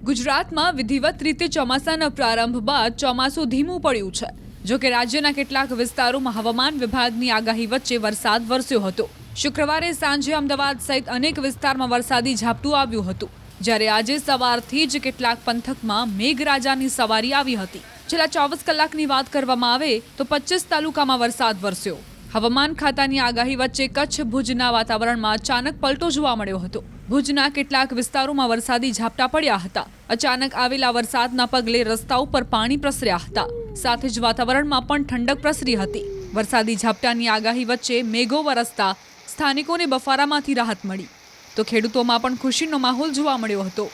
ગુજરાતમાં વિધિવત રીતે ચોમાસાના પ્રારંભ બાદ ચોમાસું ધીમું પડ્યું છે। જો કે રાજ્યના કેટલાક વિસ્તારોમાં હવામાન વિભાગની આગાહી વચ્ચે વરસાદ વરસ્યો હતો। શુક્રવારે સાંજે અમદાવાદ સહિત અનેક વિસ્તારમાં વરસાદી ઝાપટું આવ્યું હતું, જ્યારે આજે સવારથી જ કેટલાક પંથકમાં મેઘરાજાની સવારી આવી હતી। છેલ્લા 24 કલાકની વાત કરવામાં આવે તો 25 તાલુકામાં વરસાદ વરસ્યો। હવામાન ખાતાની આગાહી વચ્ચે કચ્છ ભુજના વાતાવરણમાં અચાનક પલટો જોવા મળ્યો હતો। ભુજના કેટલાક વિસ્તારોમાં વરસાદી ઝાપટા પડ્યા હતા। અચાનક આવેલા વરસાદના પગલે રસ્તાઓ પર પાણી પ્રસર્યા હતા, સાથે જ વાતાવરણમાં પણ ઠંડક પ્રસરી હતી। વરસાદી ઝાપટાની આગાહી વચ્ચે મેઘો વરસતા સ્થાનિકોને બફારામાંથી રાહત મળી, તો ખેડૂતોમાં પણ ખુશીનો માહોલ જોવા મળ્યો હતો।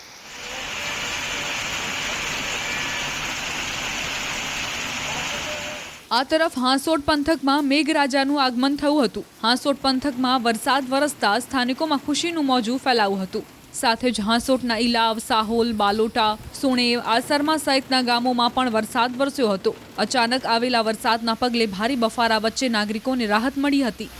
આ તરફ હાંસોટ પંથકમાં મેઘરાજાનું આગમન થયું હતું। હાંસોટ પંથકમાં વરસાદ વરસતા સ્થાનિકોમાં ખુશીનું મોજું ફેલાયું હતું। સાથે જ હાંસોટના ઇલાવ, સાહોલ, બાલોટા, સુણેવ, આસરમા સહિતના ગામોમાં પણ વરસાદ વરસ્યો હતો। અચાનક આવેલા વરસાદના પગલે ભારે બફારા વચ્ચે નાગરિકોને રાહત મળી હતી।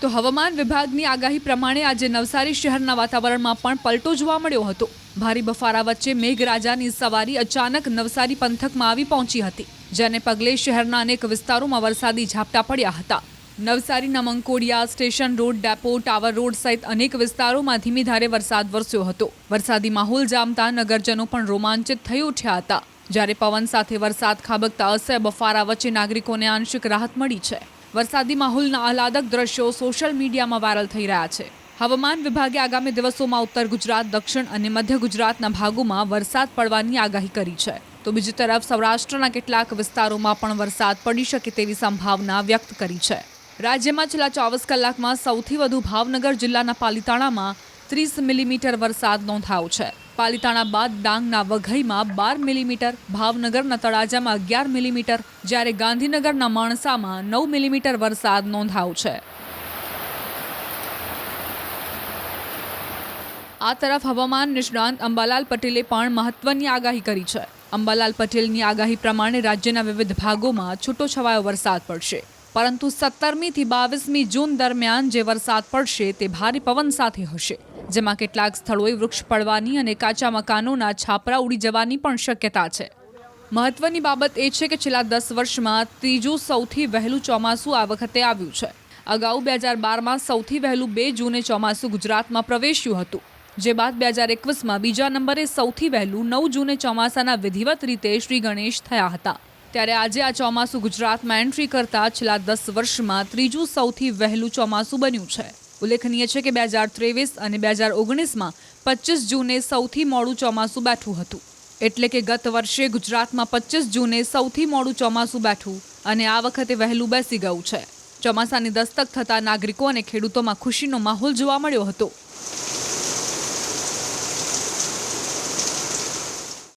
તો હવામાન વિભાગની આગાહી પ્રમાણે આજે નવસારી શહેરના વાતાવરણમાં પણ પલટો જોવા મળ્યો હતો। ભારે બફારા વચ્ચે મેઘરાજાની સવારી અચાનક નવસારી પંથકમાં આવી પહોંચી હતી, જેને પગલે શહેરના અનેક વિસ્તારોમાં વરસાદી ઝાપટા પડ્યા હતા। નવસારીના Mankodiya, station road, depot, tower road સહિત અનેક વિસ્તારોમાં ધીમી ધારે વરસાદ વરસ્યો હતો। વરસાદી માહોલ જામતા નગરજનો પણ રોમાંચિત થઈ ઉઠ્યા હતા, જ્યારે પવન સાથે વરસાદ ખાબકતા અસહ્ય બફારા વચ્ચે નાગરિકોને આંશિક રાહત મળી છે। વરસાદી માહોલના આહલાદક દ્રશ્યો સોશિયલ મીડિયામાં વાયરલ થઈ રહ્યા છે। હવામાન વિભાગે આગામી દિવસોમાં ઉત્તર ગુજરાત, દક્ષિણ અને મધ્ય ગુજરાતના ભાગોમાં વરસાદ પડવાની આગાહી કરી છે, તો બીજી તરફ સૌરાષ્ટ્રના કેટલાક વિસ્તારોમાં પણ વરસાદ પડી શકે તેવી સંભાવના વ્યક્ત કરી છે। રાજ્યમાં છેલ્લા 24 કલાકમાં સૌથી વધુ ભાવનગર જિલ્લાના પાલિતાણામાં 30 મિલીમીટર વરસાદ નોંધાયો છે। પાલિતાણા બાદ ડાંગના વઘઈમાં 12 મિલીમીટર, ભાવનગરના તળાજામાં 11 મિલીમીટર, જ્યારે ગાંધીનગરના માણસામાં 9 મિલીમીટર વરસાદ નોંધાયો છે। આ તરફ હવામાન નિષ્ણાંત અંબાલાલ પટેલે પણ મહત્વની આગાહી કરી છે। અંબાલાલ પટેલની આગાહી પ્રમાણે રાજ્યના વિવિધ ભાગોમાં છૂટોછવાયો વરસાદ પડશે, પરંતુ 17મી થી 22મી જૂન દરમિયાન જે વરસાદ પડશે તે ભારે પવન સાથે હશે, જેમાં કેટલાક સ્થળોએ વૃક્ષ પડવાની અને કાચા મકાનોના છાપરા ઉડી જવાની પણ શક્યતા છે। મહત્વની બાબત એ છે કે છેલ્લા 10 વર્ષમાં ત્રીજું સૌથી વહેલું ચોમાસું આ વખતે આવ્યું છે। અગાઉ 2012માં સૌથી વહેલું 2 જૂને ચોમાસું ગુજરાતમાં પ્રવેશ્યું હતું, જે બાદ 2021માં બીજા નંબરે સૌથી વહેલું 9 જૂને ચોમાસાના વિધિવત રીતે શ્રી ગણેશ થયા હતા। ત્યારે આજે આ ચોમાસું ગુજરાતમાં એન્ટ્રી કરતા છેલ્લા 10 વર્ષમાં ત્રીજું સૌથી વહેલું ચોમાસું બન્યું છે। ઉલ્લેખનીય છે કે 2023 અને 2019માં 25 જૂને સૌથી મોડું ચોમાસું બેઠું હતું, એટલે કે ગત વર્ષે ગુજરાતમાં 25 જૂને સૌથી મોડું ચોમાસું બેઠું અને આ વખતે વહેલું બેસી ગયું છે। ચોમાસાની દસ્તક થતા નાગરિકો અને ખેડૂતોમાં ખુશીનો માહોલ જોવા મળ્યો હતો।